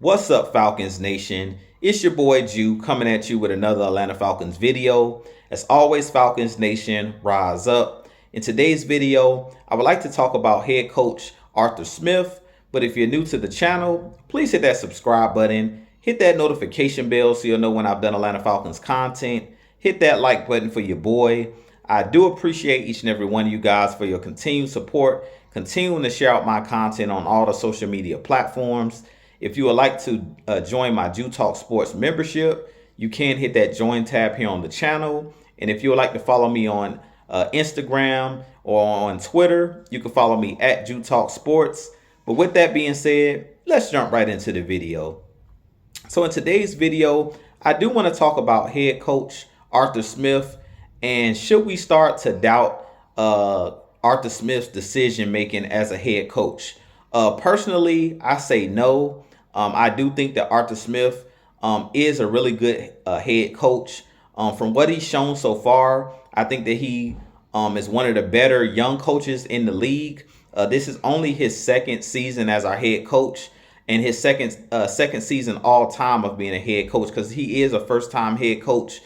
What's up, Falcons Nation? It's your boy Jew coming at you with another Atlanta Falcons video. As always, Falcons Nation, rise up. In today's video, I would like to talk about head coach Arthur Smith. But if you're new to the channel, please hit that subscribe button, hit that notification bell so you'll know when I've done Atlanta Falcons content. Hit that like button for your boy. I do appreciate each and every one of you guys for your continued support, continuing to share out my content on all the social media platforms. If you would like to join my Jew Talk Sports membership, you can hit that join tab here on the channel. And if you would like to follow me on Instagram or on Twitter, you can follow me at Jew Talk Sports. But with that being said, let's jump right into the video. So in today's video, I do want to talk about head coach Arthur Smith, and should we start to doubt Arthur Smith's decision making as a head coach? Personally, I say no. I do think that Arthur Smith is a really good head coach. From what he's shown so far, I think that he is one of the better young coaches in the league. This is only his second season as our head coach, and his second season all time of being a head coach, because he is a first-time head coach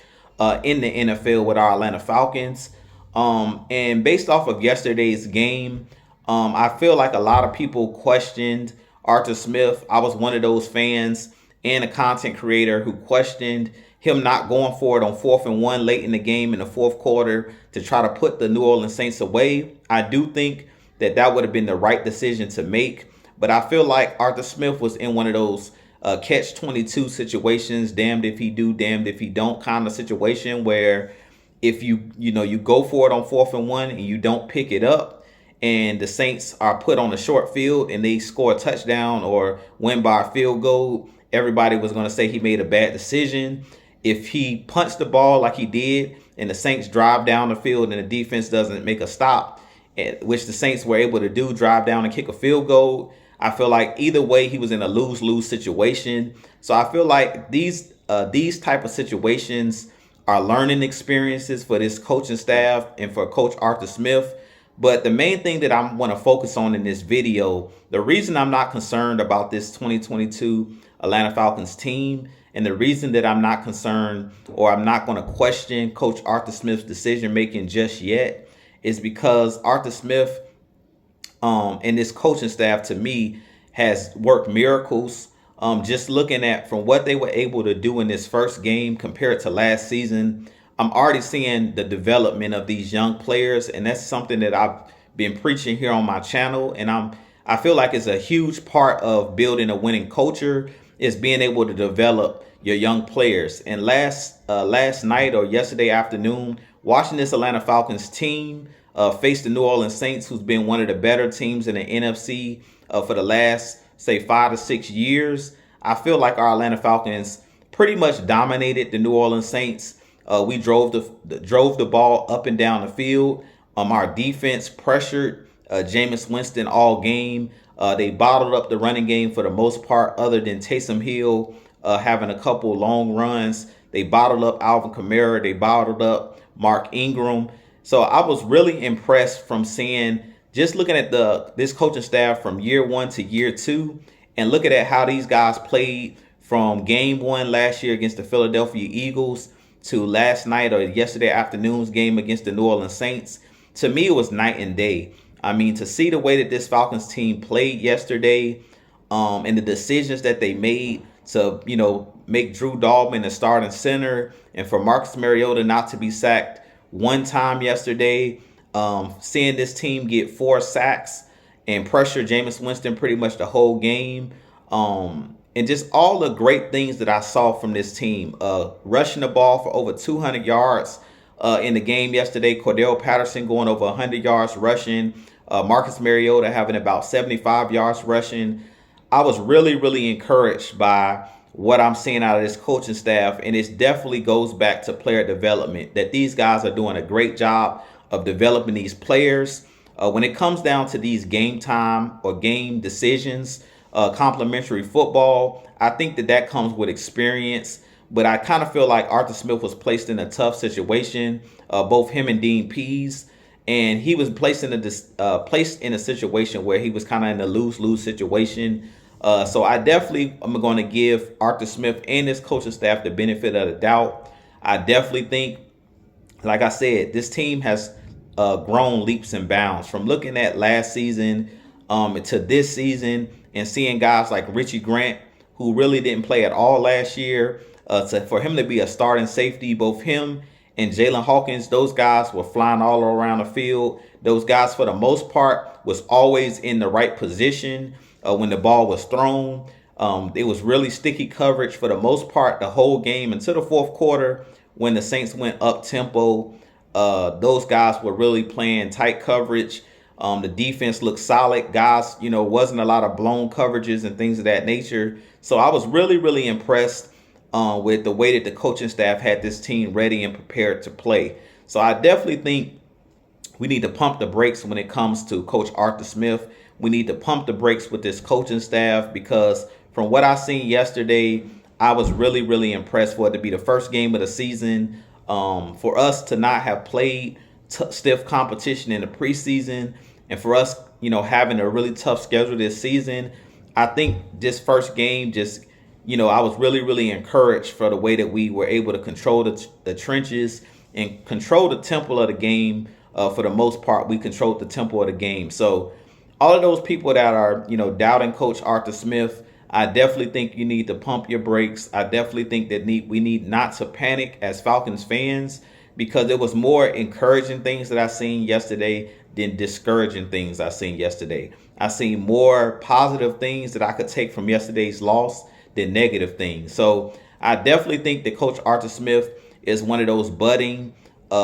in the NFL with our Atlanta Falcons. And based off of yesterday's game, I feel like a lot of people questioned Arthur Smith. I was one of those fans and a content creator who questioned him not going for it on 4th and 1 late in the game in the fourth quarter to try to put the New Orleans Saints away. I do think that that would have been the right decision to make, but I feel like Arthur Smith was in one of those catch-22 situations, damned if he do, damned if he don't kind of situation, where if you go for it on 4th and 1 and you don't pick it up, and the Saints are put on a short field and they score a touchdown or win by a field goal, everybody was going to say he made a bad decision. If he punched the ball like he did and the Saints drive down the field and the defense doesn't make a stop, which the Saints were able to do, drive down and kick a field goal, I feel like either way he was in a lose-lose situation. So I feel like these type of situations are learning experiences for this coaching staff and for Coach Arthur Smith. But the main thing that I want to focus on in this video, the reason I'm not concerned about this 2022 Atlanta Falcons team, and the reason that I'm not concerned or I'm not going to question Coach Arthur Smith's decision making just yet, is because Arthur Smith and this coaching staff, to me, has worked miracles. Just looking at from what they were able to do in this first game compared to last season, I'm already seeing the development of these young players, and that's something that I've been preaching here on my channel. And I feel like it's a huge part of building a winning culture is being able to develop your young players. And last night or yesterday afternoon, watching this Atlanta Falcons team face the New Orleans Saints, who's been one of the better teams in the NFC for the last, say, 5 to 6 years, I feel like our Atlanta Falcons pretty much dominated the New Orleans Saints. We drove the ball up and down the field. Our defense pressured Jameis Winston all game. They bottled up the running game for the most part, other than Taysom Hill having a couple long runs. They bottled up Alvin Kamara. They bottled up Mark Ingram. So I was really impressed from seeing, just looking at this coaching staff from year 1 to year 2, and looking at how these guys played from game 1 last year against the Philadelphia Eagles to last night or yesterday afternoon's game against the New Orleans Saints. To me, it was night and day. I mean, to see the way that this Falcons team played yesterday, and the decisions that they made to, make Drew Dalman the starting center, and for Marcus Mariota not to be sacked one time yesterday, seeing this team get 4 sacks and pressure Jameis Winston pretty much the whole game, and just all the great things that I saw from this team. Rushing the ball for over 200 yards in the game yesterday. Cordell Patterson going over 100 yards rushing. Marcus Mariota having about 75 yards rushing. I was really, really encouraged by what I'm seeing out of this coaching staff, and it definitely goes back to player development, that these guys are doing a great job of developing these players. When it comes down to these game time or game decisions, complementary football, I think that comes with experience. But I kind of feel like Arthur Smith was placed in a tough situation, both him and Dean Pease, and he was placed in a situation where he was kind of in a lose-lose situation. So I definitely am going to give Arthur Smith and his coaching staff the benefit of the doubt. I definitely think, like I said, this team has grown leaps and bounds from looking at last season to this season and seeing guys like Richie Grant, who really didn't play at all last year, for him to be a starting safety. Both him and Jalen Hawkins, those guys were flying all around the field. Those guys, for the most part, was always in the right position when the ball was thrown. It was really sticky coverage for the most part the whole game until the fourth quarter when the Saints went up tempo. Those guys were really playing tight coverage. The defense looked solid. Guys, wasn't a lot of blown coverages and things of that nature. So I was really, really impressed with the way that the coaching staff had this team ready and prepared to play. So I definitely think we need to pump the brakes when it comes to Coach Arthur Smith. We need to pump the brakes with this coaching staff because from what I seen yesterday, I was really, really impressed for it to be the first game of the season. For us to not have played stiff competition in the preseason and for us, having a really tough schedule this season, I think this first game just, I was really, really encouraged for the way that we were able to control the trenches and control the tempo of the game. For the most part, we controlled the tempo of the game. So all of those people that are, doubting Coach Arthur Smith, I definitely think you need to pump your brakes. I definitely think that we need not to panic as Falcons fans because there was more encouraging things that I seen yesterday than discouraging things I seen yesterday. I seen more positive things that I could take from yesterday's loss than negative things. So I definitely think that Coach Arthur Smith is one of those budding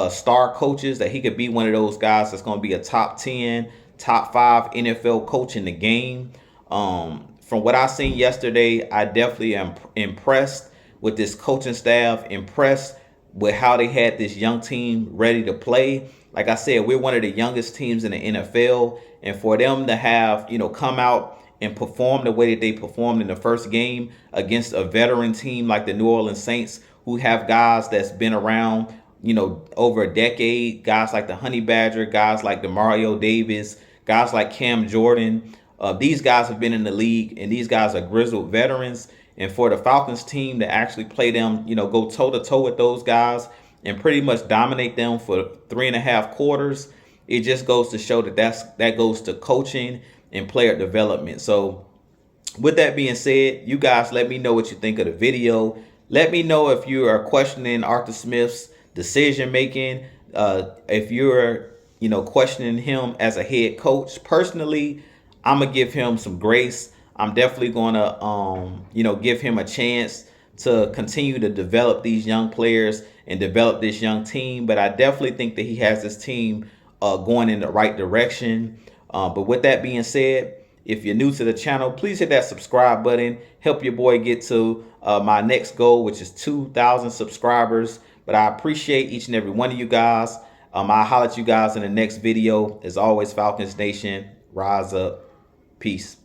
star coaches, that he could be one of those guys that's going to be a top 10, top 5 NFL coach in the game. From what I seen yesterday, I definitely am impressed with this coaching staff, impressed with how they had this young team ready to play. Like I said, we're one of the youngest teams in the NFL, and for them to have, come out and perform the way that they performed in the first game against a veteran team like the New Orleans Saints, who have guys that's been around, over a decade, guys like the Honey Badger, guys like DeMario Davis, guys like Cam Jordan. These guys have been in the league, and these guys are grizzled veterans. And for the Falcons team to actually play them, go toe-to-toe with those guys and pretty much dominate them for 3.5 quarters, it just goes to show that that goes to coaching and player development. So with that being said, you guys let me know what you think of the video. Let me know if you are questioning Arthur Smith's decision making, if you're questioning him as a head coach. Personally, I'm gonna give him some grace. I'm definitely gonna give him a chance to continue to develop these young players and develop this young team. But I definitely think that he has this team going in the right direction. But with that being said, if you're new to the channel, please hit that subscribe button. Help your boy get to my next goal, which is 2,000 subscribers. But I appreciate each and every one of you guys. I'll holler at you guys in the next video. As always, Falcons Nation, rise up. Peace.